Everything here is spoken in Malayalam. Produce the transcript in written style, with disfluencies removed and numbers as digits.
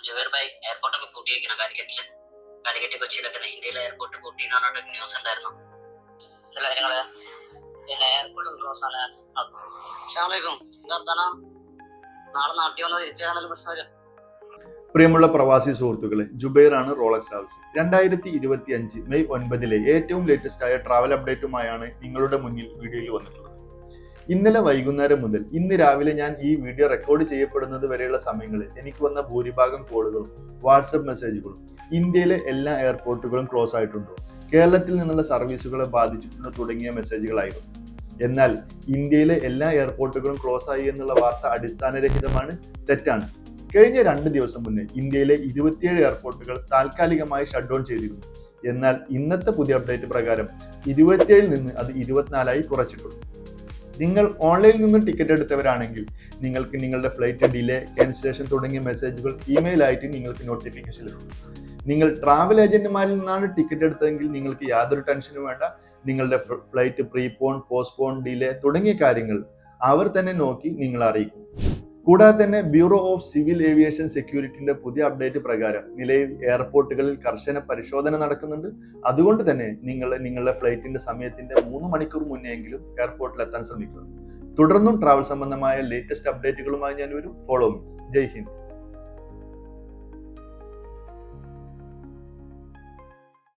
ജുബൈർ ഭായ് എയർപോർട്ടൊക്കെ പൂട്ടിയിരിക്കണം കാലിക്കറ്റ് കൊച്ചിയിലൊക്കെ ഇന്ത്യയിലെ എയർപോർട്ട് പൂട്ടി എന്ന് പറഞ്ഞിട്ട് ന്യൂസ് ഉണ്ടായിരുന്നു. ചില കാര്യങ്ങള് പിന്നെ എയർപോർട്ട് ക്ലോസ് ആണ്. അസ്സലാമലൈക്കും, എന്താ നാളെ നാട്ടിൽ വന്നത് തിരിച്ചു വരാൻ പ്രശ്നം വരും. പ്രിയമുള്ള പ്രവാസി സുഹൃത്തുക്കളെ, ജുബൈർ ആണ് റോളക്സ് ട്രാവൽസ്. 2025 മെയ് 9 ഏറ്റവും ലേറ്റസ്റ്റ് ആയ ട്രാവൽ അപ്ഡേറ്റുമായാണ് നിങ്ങളുടെ മുന്നിൽ വീഡിയോയിൽ വന്നിട്ടുള്ളത്. ഇന്നലെ വൈകുന്നേരം മുതൽ ഇന്ന് രാവിലെ ഞാൻ ഈ വീഡിയോ റെക്കോർഡ് ചെയ്യപ്പെടുന്നത് വരെയുള്ള സമയങ്ങളിൽ എനിക്ക് വന്ന ഭൂരിഭാഗം കോളുകളും വാട്സപ്പ് മെസ്സേജുകളും ഇന്ത്യയിലെ എല്ലാ എയർപോർട്ടുകളും ക്ലോസ് ആയിട്ടുണ്ടോ, കേരളത്തിൽ നിന്നുള്ള സർവീസുകളെ ബാധിച്ചിട്ടുണ്ടോ തുടങ്ങിയ മെസ്സേജുകളായിരുന്നു. എന്നാൽ ഇന്ത്യയിലെ എല്ലാ എയർപോർട്ടുകളും ക്ലോസ് ആയി എന്നുള്ള വാർത്ത അടിസ്ഥാനരഹിതമാണ്, തെറ്റാണ്. കഴിഞ്ഞ 2 ദിവസം മുന്നേ ഇന്ത്യയിലെ 27 എയർപോർട്ടുകൾ താൽക്കാലികമായി ഷട്ട് ഡൗൺ ചെയ്തിരുന്നു. എന്നാൽ ഇന്നത്തെ പുതിയ അപ്ഡേറ്റ് പ്രകാരം 27 നിന്ന് അത് 24 കുറച്ചിട്ടുണ്ട്. നിങ്ങൾ ഓൺലൈനിൽ നിന്ന് ടിക്കറ്റ് എടുത്തവരാണെങ്കിൽ നിങ്ങൾക്ക് നിങ്ങളുടെ ഫ്ലൈറ്റ് ഡിലേ, ക്യാൻസലേഷൻ തുടങ്ങിയ മെസ്സേജുകൾ ഇമെയിൽ ആയിട്ട് നിങ്ങൾക്ക് നോട്ടിഫിക്കേഷൻ ലഭിക്കും. നിങ്ങൾ ട്രാവൽ ഏജന്റുമാരിൽ നിന്നാണ് ടിക്കറ്റ് എടുത്തതെങ്കിൽ നിങ്ങൾക്ക് യാതൊരു ടെൻഷനും വേണ്ട. നിങ്ങളുടെ ഫ്ലൈറ്റ് പ്രീപോൺ, പോസ്റ്റ്പോൺ, ഡിലേ തുടങ്ങിയ കാര്യങ്ങൾ അവർ തന്നെ നോക്കി നിങ്ങളെ അറിയിക്കും. കൂടാതെ തന്നെ ബ്യൂറോ ഓഫ് സിവിൽ ഏവിയേഷൻ സെക്യൂരിറ്റിയുടെ പുതിയ അപ്ഡേറ്റ് പ്രകാരം നിലയിൽ എയർപോർട്ടുകളിൽ കർശന പരിശോധന നടക്കുന്നുണ്ട്. അതുകൊണ്ട് തന്നെ നിങ്ങളുടെ ഫ്ലൈറ്റിന്റെ സമയത്തിന്റെ 3 മണിക്കൂർ മുന്നെയെങ്കിലും എയർപോർട്ടിൽ എത്താൻ ശ്രമിക്കുക. തുടർന്നും ട്രാവൽ സംബന്ധമായ ലേറ്റസ്റ്റ് അപ്ഡേറ്റുകളുമായി ഞാൻ വരും. Follow me. ജയ് ഹിന്ദ്.